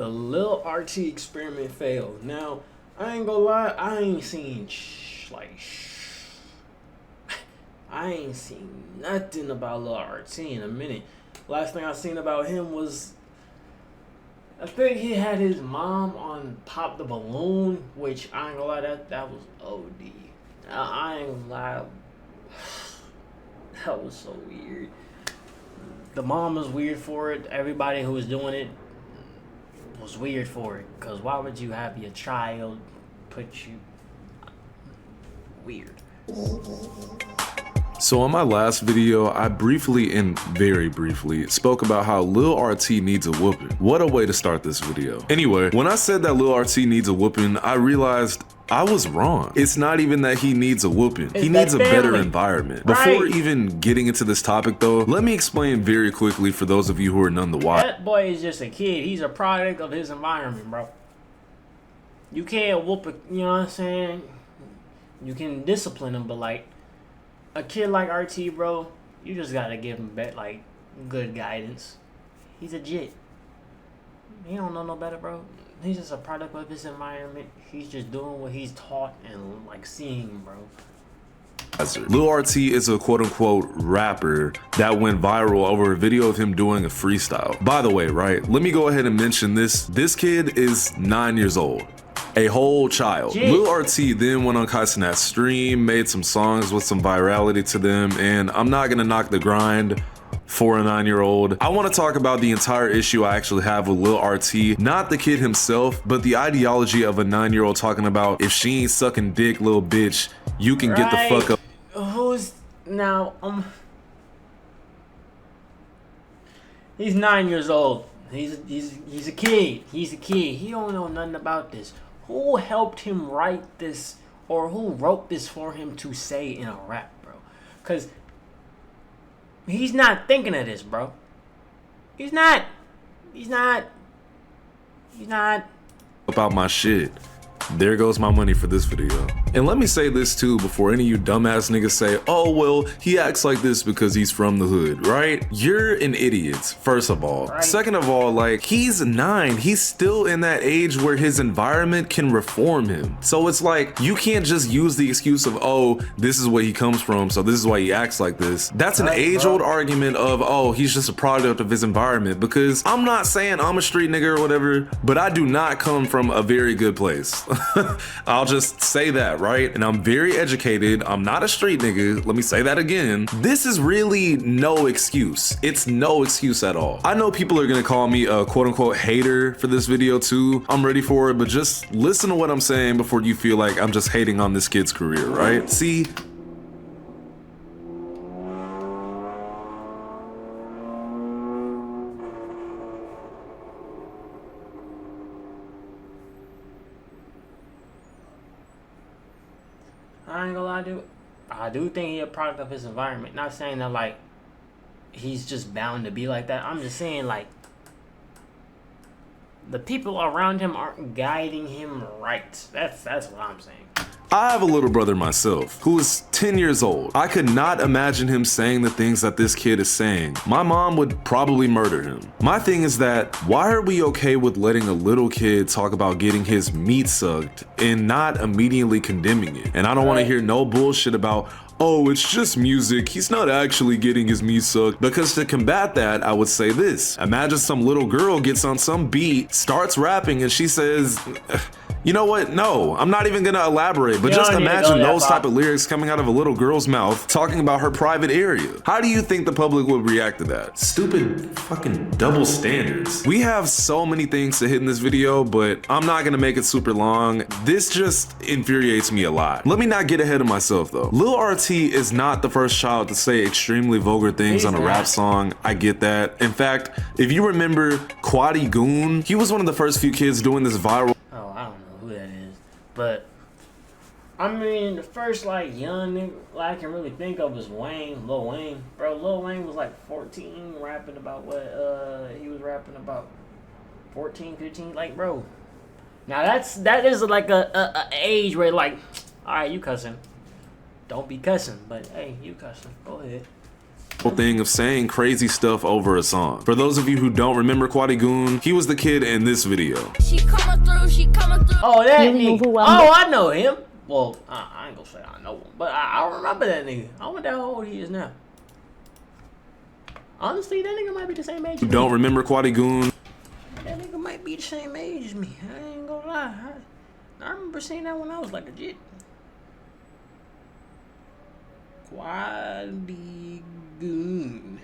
The LIL-RT experiment failed. Now, I ain't gonna lie, I ain't seen I ain't seen nothing about LIL-RT in a minute. Last thing I seen about him was, I think he had his mom on Pop the Balloon, which I ain't gonna lie, that was OD. I ain't gonna lie, that was so weird. The mom was weird for it. Everybody who was doing it was weird for it. Because why would you have your child put you... Weird. So on my last video, I briefly and very briefly spoke about how LIL-RT needs a whooping. What a way to start this video. Anyway, when I said that LIL-RT needs a whooping, I realized I was wrong. It's not even that he needs a whooping. He needs a better environment. Before even getting into this topic though, let me explain very quickly for those of you who are none the wiser. That boy is just a kid. He's a product of his environment, bro. You can't whoop a, you know what I'm saying? You can discipline him, but like, a kid like RT, bro, you just gotta give him like good guidance. He's a jit. He don't know no better, bro. He's just a product of his environment. He's just doing what he's taught and like seeing, bro. LIL-RT is a quote-unquote rapper that went viral over a video of him doing a freestyle. By the way, right, let me go ahead and mention this. This kid is 9 years old. A whole child. LIL-RT then went on Kaisenat's stream, made some songs with some virality to them, and I'm not gonna knock the grind for a 9-year-old. I want to talk about the entire issue I actually have with LIL-RT, not the kid himself, but the ideology of a 9-year-old talking about if she ain't sucking dick, little bitch, you can get the fuck up. Who's now? He's 9 years old. He's a kid. He's a kid. He don't know nothing about this. Who helped him write this, or who wrote this for him to say in a rap, bro? Because he's not thinking of this, bro. He's not. About my shit. There goes my money for this video. And let me say this too before any of you dumbass niggas say, oh well, he acts like this because he's from the hood, right? You're an idiot, first of all. Right. Second of all, like, he's 9. He's still in that age where his environment can reform him. So it's like, you can't just use the excuse of, oh, this is where he comes from, so this is why he acts like this. That's an age-old argument of, oh, he's just a product of his environment, because I'm not saying I'm a street nigga or whatever, but I do not come from a very good place. I'll just say that, right? And I'm very educated. I'm not a street nigga. Let me say that again. This is really no excuse. It's no excuse at all. I know people are gonna call me a quote-unquote hater for this video too. I'm ready for it, but just listen to what I'm saying before you feel like I'm just hating on this kid's career, right? See, I ain't gonna lie, dude. I do think he's a product of his environment. Not saying that like he's just bound to be like that. I'm just saying like the people around him aren't guiding him right. That's what I'm saying. I have a little brother myself who is 10 years old. I could not imagine him saying the things that this kid is saying. My mom would probably murder him. My thing is that, why are we okay with letting a little kid talk about getting his meat sucked and not immediately condemning it? And I don't want to hear no bullshit about, oh, it's just music, he's not actually getting his meat sucked. Because to combat that, I would say this. Imagine some little girl gets on some beat, starts rapping, and she says, you know what? No, I'm not even gonna elaborate, but just imagine those type of lyrics coming out of a little girl's mouth talking about her private area. How do you think the public would react to that? Stupid fucking double standards. We have so many things to hit in this video, but I'm not gonna make it super long. This just infuriates me a lot. Let me not get ahead of myself though. LIL-RT is not the first child to say extremely vulgar things on a rap song. I get that. In fact, if you remember Quaddy Goon, he was one of the first few kids doing this viral. Oh, I don't know who that is, but I mean, the first like young nigga I can really think of is Wayne, Lil Wayne. Bro, Lil Wayne was like 14 rapping about what he was rapping about 14, 15, like, bro. Now that is like a age where like, all right, you cussing. Don't be cussing, but hey, you cussing. Go ahead. thing of saying crazy stuff over a song. For those of you who don't remember Quadi Goon, he was the kid in this video. She coming through. Oh, that Feeling nigga. overwhelmed. Oh, I know him. Well, I ain't gonna say I know him, but I remember that nigga. I wonder how old he is now. Honestly, that nigga might be the same age as me. Don't remember Quadi Goon? That nigga might be the same age as me. I ain't gonna lie. I remember seeing that when I was like a jit. Quadi Goon.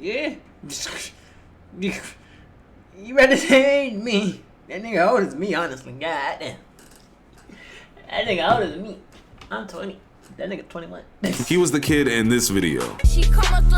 Yeah. You better say ain't me. That nigga old as me, honestly. God damn. That nigga older than me. I'm 20. That nigga 21. He was the kid in this video. She coming through.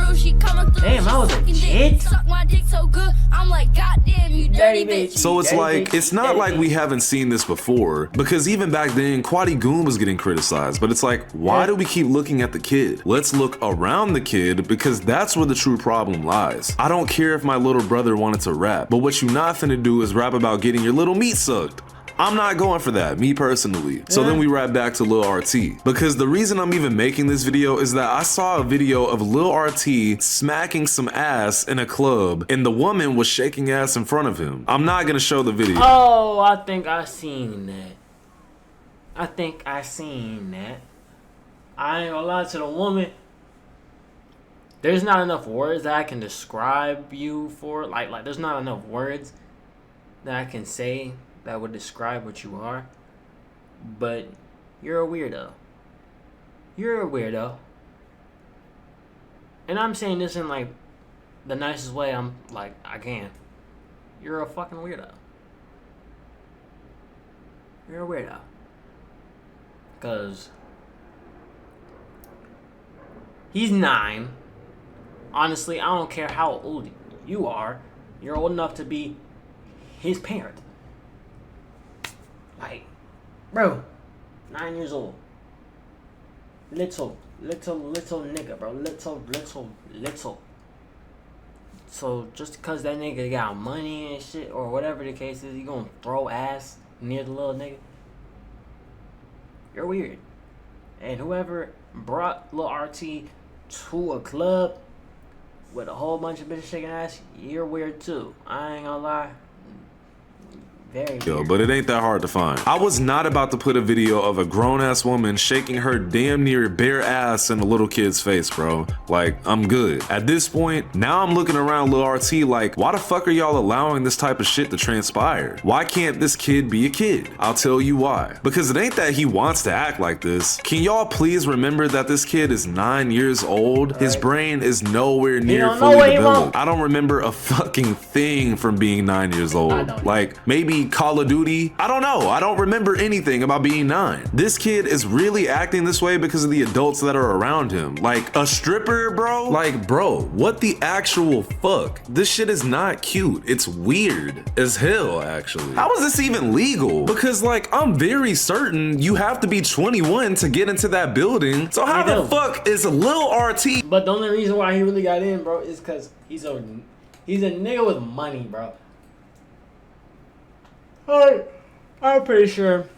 Damn, I was a kid. Suck my dick so good. I'm like, goddamn, you dirty bitch. So it's like, it's not like we haven't seen this before, because even back then, Quadi Goon was getting criticized, but it's like, why do we keep looking at the kid? Let's look around the kid, because that's where the true problem lies. I don't care if my little brother wanted to rap, but what you not finna do is rap about getting your little meat sucked. I'm not going for that, me personally. So then we rap back to lilrt, because the reason I'm even making this video is that I saw a video of lilrt smacking some ass in a club, and the woman was shaking ass in front of him. I'm not gonna show the video. Oh, I think I seen that. I ain't gonna lie to the woman. There's not enough words that I can describe you for. Like there's not enough words that I can say that would describe what you are, but you're a weirdo. You're a weirdo. And I'm saying this in like the nicest way I can. You're a fucking weirdo. You're a weirdo. Cause he's 9. Honestly, I don't care how old you are. You're old enough to be his parent. Like, bro, 9 years old. Little nigga, bro. Little. So just because that nigga got money and shit, or whatever the case is, he gonna throw ass near the little nigga? You're weird. And whoever brought lilrt to a club with a whole bunch of bitches shaking ass, you're weird too. I ain't gonna lie. Very Yo, but it ain't that hard to find. I was not about to put a video of a grown-ass woman shaking her damn near bare ass in a little kid's face, bro. Like, I'm good. At this point, now I'm looking around lilrt like, why the fuck are y'all allowing this type of shit to transpire? Why can't this kid be a kid? I'll tell you why. Because it ain't that he wants to act like this. Can y'all please remember that this kid is 9 years old? His brain is nowhere near fully developed. I don't remember a fucking thing from being 9 years old. Like, maybe Call of Duty. I don't know. I don't remember anything about being 9. This kid is really acting this way because of the adults that are around him. Like a stripper, bro? Like, bro, what the actual fuck? This shit is not cute. It's weird as hell, actually. How is this even legal? Because like, I'm very certain you have to be 21 to get into that building. So how the fuck is lilrt? But the only reason why he really got in, bro, is because he's a nigga with money, bro. I'm pretty sure.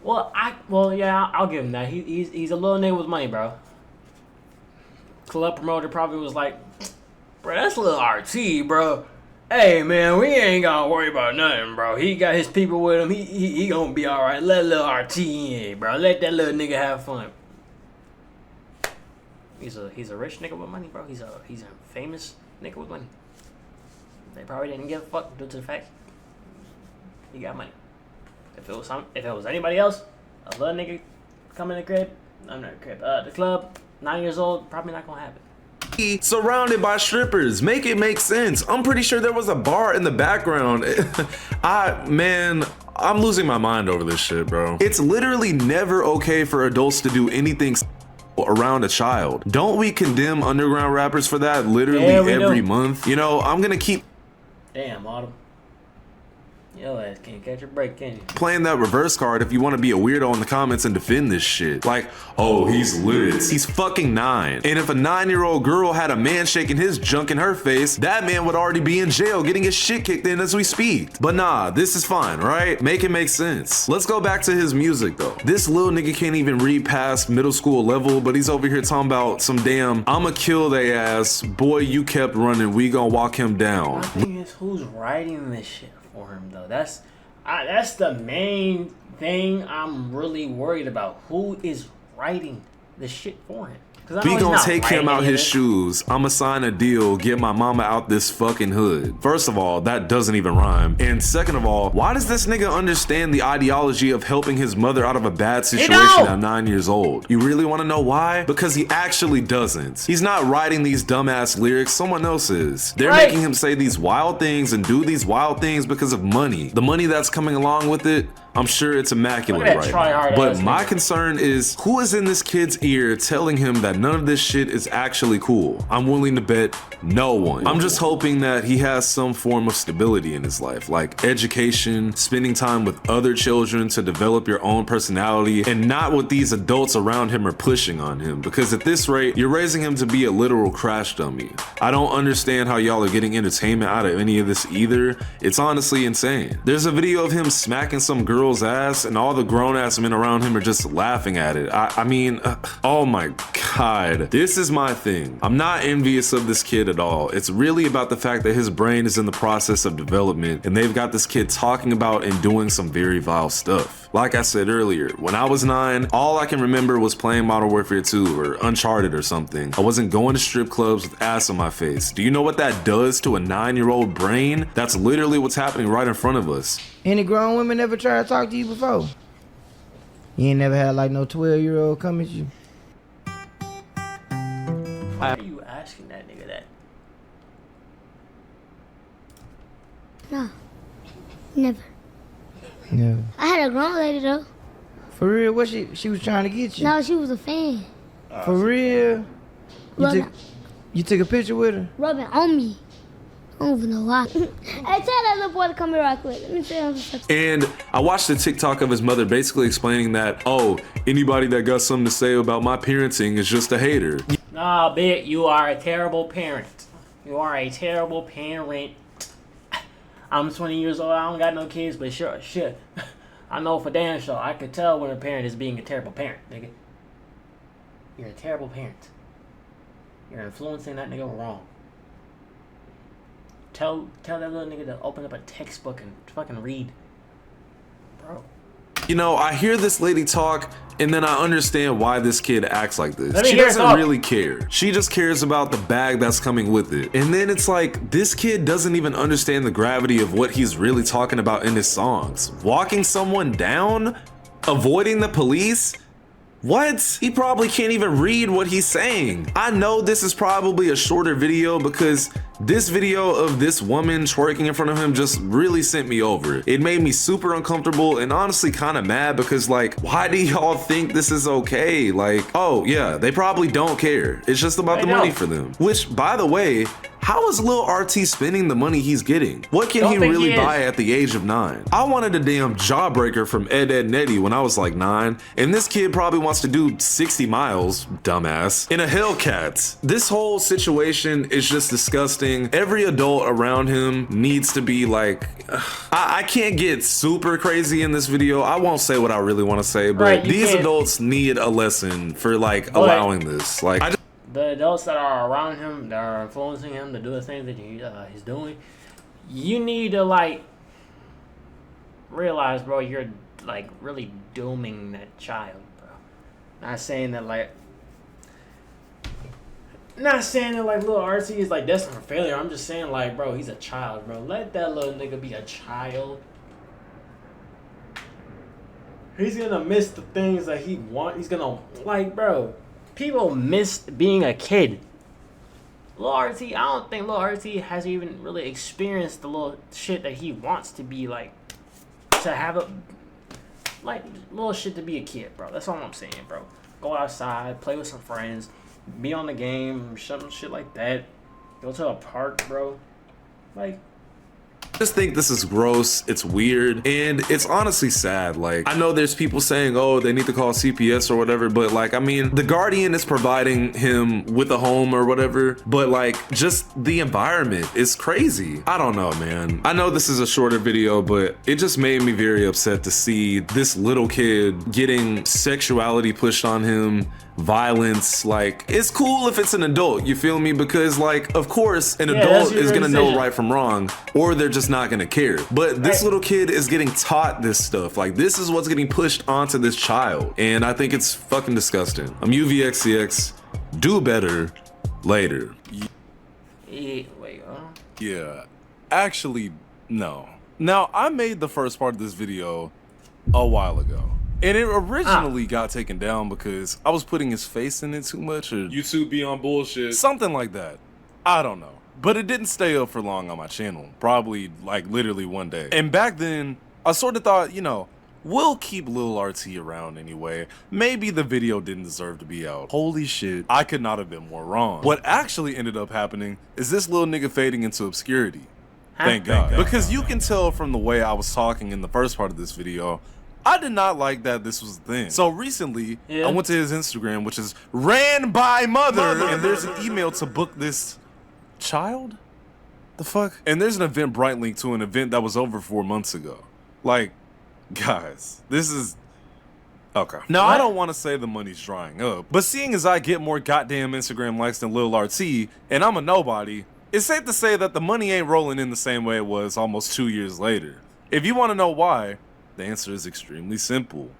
Well, yeah, I'll give him that. He's a little nigga with money, bro. Club promoter probably was like, bro, that's lilrt, bro. Hey, man, we ain't gotta worry about nothing, bro. He got his people with him. He gonna be all right. Let lilrt in, bro. Let that little nigga have fun. He's a rich nigga with money, bro. He's a famous nigga with money. They probably didn't give a fuck due to the fact he got money. If it was anybody else, a little nigga come in the crib, the club, 9 years old, probably not gonna happen. Surrounded by strippers, make it make sense. I'm pretty sure there was a bar in the background. I'm losing my mind over this shit, bro. It's literally never okay for adults to do anything around a child. Don't we condemn underground rappers for that literally every month? You know, I'm gonna keep. Damn, Autumn. Yo ass can't catch a break, can you? Playing that reverse card if you want to be a weirdo in the comments and defend this shit. Like, oh, he's lit. He's fucking 9. And if a 9-year-old girl had a man shaking his junk in her face, that man would already be in jail getting his shit kicked in as we speak. But nah, this is fine, right? Make it make sense. Let's go back to his music though. This little nigga can't even read past middle school level, but he's over here talking about some damn, I'ma kill they ass, boy you kept running, we gonna walk him down. My thing is, who's writing this shit for him though? That's the main thing I'm really worried about. Who is writing the shit for him? We gonna take him out his shoes. I'ma sign a deal, get my mama out this fucking hood. First of all, that doesn't even rhyme. And second of all, why does this nigga understand the ideology of helping his mother out of a bad situation at 9 years old? You really wanna know why? Because he actually doesn't. He's not writing these dumbass lyrics, someone else is. They're making him say these wild things and do these wild things because of money. The money that's coming along with it, I'm sure it's immaculate right now. But my concern is, who is in this kid's ear telling him that none of this shit is actually cool? I'm willing to bet no one. I'm just hoping that he has some form of stability in his life, like education, spending time with other children to develop your own personality, and not what these adults around him are pushing on him. Because at this rate, you're raising him to be a literal crash dummy. I don't understand how y'all are getting entertainment out of any of this either. It's honestly insane. There's a video of him smacking some girl's ass and all the grown-ass men around him are just laughing at it. I mean, oh my god. This is my thing. I'm not envious of this kid at all. It's really about the fact that his brain is in the process of development and they've got this kid talking about and doing some very vile stuff. Like I said earlier, when I was 9, all I can remember was playing Modern Warfare 2 or Uncharted or something. I wasn't going to strip clubs with ass on my face. Do you know what that does to a 9-year-old brain? That's literally what's happening right in front of us. Any grown women ever tried to talk to you before? You ain't never had like no 12-year-old come at you? Why are you asking that nigga that? No, never. No. I had a grown lady though. For real? What she was trying to get you? No, she was a fan. For real? Rubbing, You took a picture with her? rubbing on me. I don't even know why. Hey, tell that little boy to come here right quick. Let me tell him something. And I watched a TikTok of his mother basically explaining that, oh, anybody that got something to say about my parenting is just a hater. Nah, bitch, you are a terrible parent. You are a terrible parent. I'm 20 years old, I don't got no kids, but sure, shit. I know for damn sure, I could tell when a parent is being a terrible parent, nigga. You're a terrible parent. You're influencing that nigga wrong. Tell that little nigga to open up a textbook and fucking read. Bro. You know, I hear this lady talk, and then I understand why this kid acts like this. Let me She hear doesn't talk. really care. She just cares about the bag that's coming with it. And then it's like, this kid doesn't even understand the gravity of what he's really talking about in his songs. Walking someone down? Avoiding the police? What? He probably can't even read what he's saying. I know this is probably a shorter video because this video of this woman twerking in front of him just really sent me over. It made me super uncomfortable and honestly kind of mad because, like, why do y'all think this is okay? Like, oh yeah, they probably don't care. It's just about the money for them. Which, by the way, how is Lil RT spending the money he's getting? What can he really buy at the age of 9? I wanted a damn jawbreaker from Ed, Edd n Eddy when I was like 9, and this kid probably wants to do 60 miles, dumbass, in a Hellcat. This whole situation is just disgusting. Every adult around him needs to be like, I can't get super crazy in this video. I won't say what I really want to say, but these adults need a lesson for like allowing this. Like, the adults that are around him, that are influencing him to do the things that he's doing, you need to like realize, bro, you're like really dooming that child, bro. Not saying that like Lil RT is like destined for failure. I'm just saying like, bro, he's a child, bro. Let that little nigga be a child. He's gonna miss the things that he wants. He's gonna like, bro. People miss being a kid. Lil RT, I don't think Lil RT has even really experienced the little shit that he wants to be like, to have a, like, little shit to be a kid, bro. That's all I'm saying, bro. Go outside, play with some friends, be on the game, some shit like that. Go to a park, bro. Like, just think this is gross, it's weird, and it's honestly sad. Like, I know there's people saying, oh, they need to call CPS or whatever, but like, I mean, the Guardian is providing him with a home or whatever, but like, just the environment is crazy. I don't know, man. I know this is a shorter video, but it just made me very upset to see this little kid getting sexuality pushed on him, violence. Like, it's cool if it's an adult, you feel me? Because like, of course, an adult is gonna know right from wrong, or they're just not gonna care. But this little kid is getting taught this stuff. Like, this is what's getting pushed onto this child, and I think it's fucking disgusting. I'm UVXCX. Do better later. Yeah, actually, no. Now, I made the first part of this video a while ago. And it originally got taken down because I was putting his face in it too much, or YouTube be on bullshit. Something like that. I don't know. But it didn't stay up for long on my channel. Probably like literally one day. And back then, I sort of thought, you know, we'll keep lilrt around anyway. Maybe the video didn't deserve to be out. Holy shit, I could not have been more wrong. What actually ended up happening is this little nigga fading into obscurity. Thank God. Because you can tell from the way I was talking in the first part of this video, I did not like that this was a thing. So recently, I went to his Instagram, which is ran by mother, and there's an email to book this child? The fuck? And there's an Eventbrite link to an event that was over 4 months ago. Like, guys, this is... Okay. Now, I don't want to say the money's drying up, but seeing as I get more goddamn Instagram likes than lilrt, and I'm a nobody, it's safe to say that the money ain't rolling in the same way it was almost 2 years later. If you want to know why, the answer is extremely simple.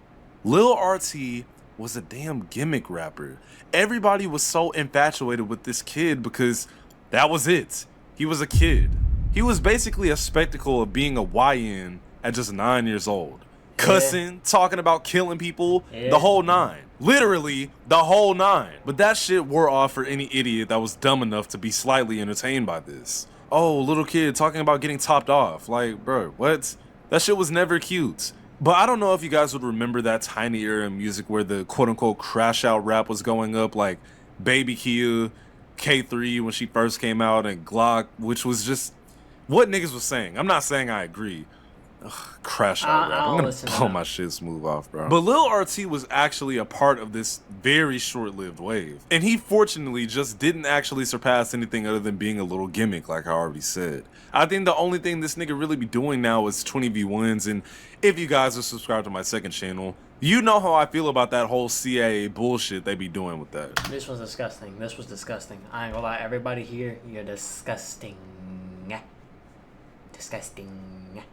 lilrt was a damn gimmick rapper. Everybody was so infatuated with this kid because that was it. He was a kid. He was basically a spectacle of being a YN at just 9 years old. Cussing, talking about killing people, the whole nine. Literally, the whole nine. But that shit wore off for any idiot that was dumb enough to be slightly entertained by this. Oh, little kid talking about getting topped off. Like, bro, what? That shit was never cute. But I don't know if you guys would remember that tiny era in music where the quote-unquote crash out rap was going up, like Baby Kia, K3 when she first came out, and Glock, which was just what niggas was saying. I'm not saying I agree. Ugh, crash out rap. I'm gonna blow my shit smooth off, bro. But lilrt was actually a part of this very short-lived wave. And he fortunately just didn't actually surpass anything other than being a little gimmick, like I already said. I think the only thing this nigga really be doing now is 20v1s, and if you guys are subscribed to my second channel, you know how I feel about that whole CIA bullshit they be doing with that. This was disgusting. This was disgusting. I ain't gonna lie, everybody here, you're disgusting. Disgusting.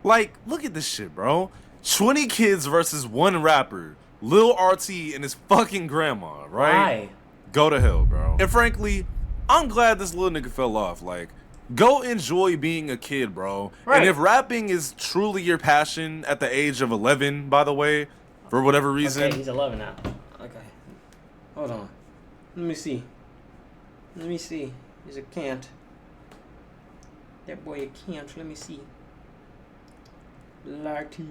Like, look at this shit, bro. 20 kids versus one rapper. lilrt and his fucking grandma, right? Why? Go to hell, bro. And frankly, I'm glad this little nigga fell off. Like, go enjoy being a kid, bro. Right. And if rapping is truly your passion at the age of 11, by the way, for whatever reason. Okay, he's 11 now. Okay. Hold on. Let me see. Let me see. He's a can't. That boy a can't. Let me see. Larty.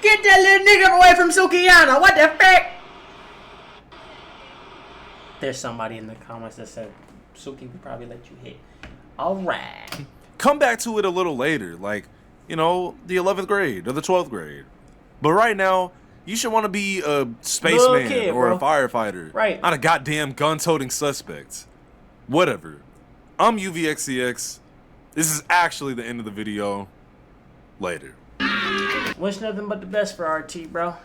Get that little nigga away from Sukiyana. What the fuck? There's somebody in the comments that said Suki would probably let you hit. Alright. Come back to it a little later, like, you know, the 11th grade or the 12th grade. But right now, you should want to be a spaceman kid, or bro. a firefighter. Right. Not a goddamn gun-toting suspect. Whatever. I'm UVXCX. This is actually the end of the video. Later. Wish nothing but the best for RT, bro.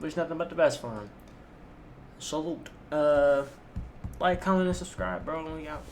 Wish nothing but the best for him. Salute. Like, comment, and subscribe, bro. We out.